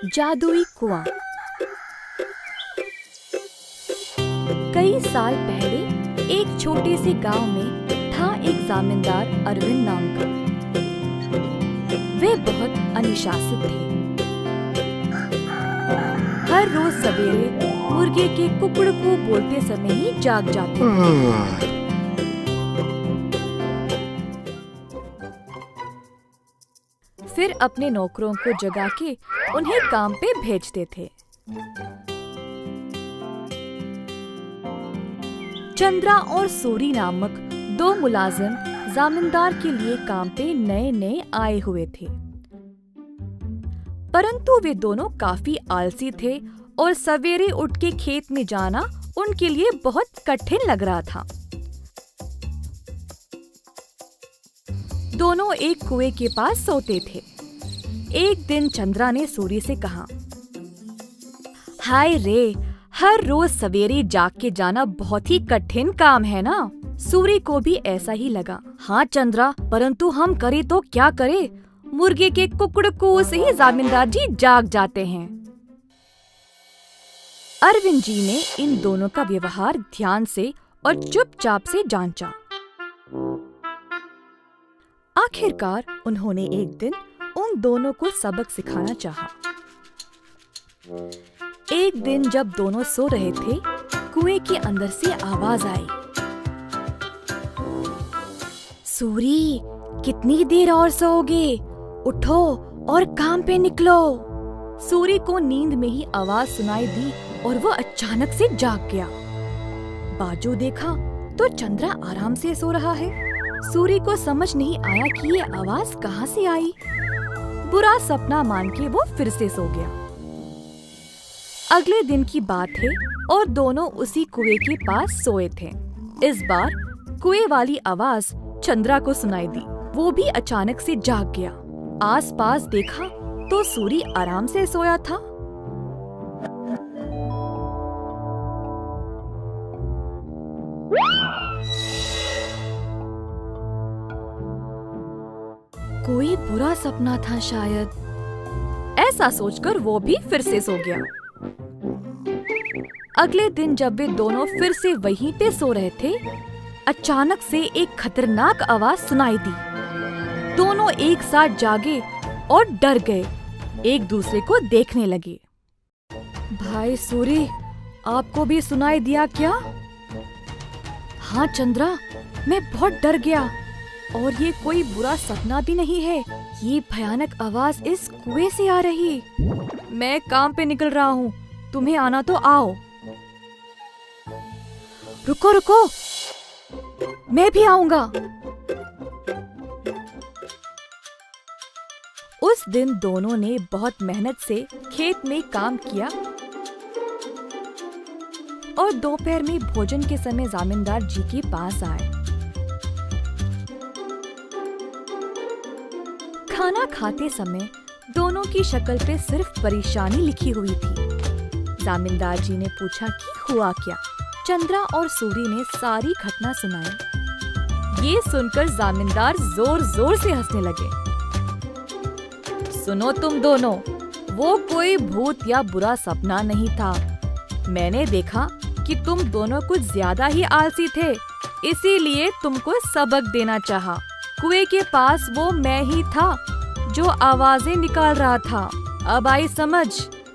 जादुई कुआं। कई साल पहले एक छोटे से गांव में था एक जमींदार अरविंद नाम का। वे बहुत अनुशासित थे। हर रोज सवेरे मुर्गे के कुकड़कू बोलते समय ही जाग जाते थे। फिर अपने नौकरों को जगा के उन्हें काम पे भेजते थे। चंद्रा और सूरी नामक दो मुलाजिम जमींदार के लिए काम पे नए नए आए हुए थे, परंतु वे दोनों काफी आलसी थे और सवेरे उठ के खेत में जाना उनके लिए बहुत कठिन लग रहा था। दोनों एक कुएं के पास सोते थे। एक दिन चंद्रा ने सूरी से कहा, हाय रे, हर रोज सवेरे जाग के जाना बहुत ही कठिन काम है ना। सूरी को भी ऐसा ही लगा। हाँ चंद्रा, परंतु हम करे तो क्या करे, मुर्गे के कुकड़कू से ही जमींदार जी जाग जाते हैं। अरविंद जी ने इन दोनों का व्यवहार ध्यान से और चुपचाप से जांचा। आखिरकार उन्होंने एक दिन उन दोनों को सबक सिखाना चाहा। एक दिन जब दोनों सो रहे थे, कुएं के अंदर से आवाज आई, सूरी, कितनी देर और सोओगे? उठो और काम पे निकलो। सूरी को नींद में ही आवाज सुनाई दी और वो अचानक से जाग गया। बाजू देखा तो चंद्रा आराम से सो रहा है। सूरी को समझ नहीं आया कि ये आवाज कहाँ से आई। बुरा सपना मान के वो फिर से सो गया। अगले दिन की बात है और दोनों उसी कुएं के पास सोए थे। इस बार कुएं वाली आवाज चंद्रा को सुनाई दी। वो भी अचानक से जाग गया। आसपास देखा तो सूरी आराम से सोया था। कोई बुरा सपना था शायद, ऐसा सोचकर वो भी फिर से सो गया। अगले दिन जब वे दोनों फिर से वहीं पे सो रहे थे, अचानक से एक खतरनाक आवाज सुनाई दी। दोनों एक साथ जागे और डर गए, एक दूसरे को देखने लगे। भाई सूरी, आपको भी सुनाई दिया क्या? हाँ चंद्रा, मैं बहुत डर गया और ये कोई बुरा सपना भी नहीं है। ये भयानक आवाज इस कुएं से आ रही। मैं काम पे निकल रहा हूँ, तुम्हें आना तो आओ। रुको रुको, मैं भी आऊंगा। उस दिन दोनों ने बहुत मेहनत से खेत में काम किया और दोपहर में भोजन के समय जमींदार जी के पास आए। खाना खाते समय दोनों की शक्ल पे सिर्फ परेशानी लिखी हुई थी। जमींदार जी ने पूछा कि हुआ क्या। चंद्रा और सूरी ने सारी घटना सुनाई। ये सुनकर जमींदार जोर जोर से हंसने लगे। सुनो तुम दोनों, वो कोई भूत या बुरा सपना नहीं था। मैंने देखा कि तुम दोनों कुछ ज्यादा ही आलसी थे, इसीलिए तुमको सबक देना चाहा। कुएं के पास वो मैं ही था जो आवाजें निकाल रहा था। अब आई समझ।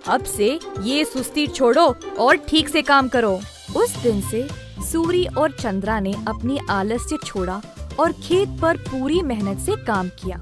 अब से ये सुस्ती छोड़ो और ठीक से काम करो। उस दिन से सूरी और चंद्रा ने अपनी आलस्य छोड़ा और खेत पर पूरी मेहनत से काम किया।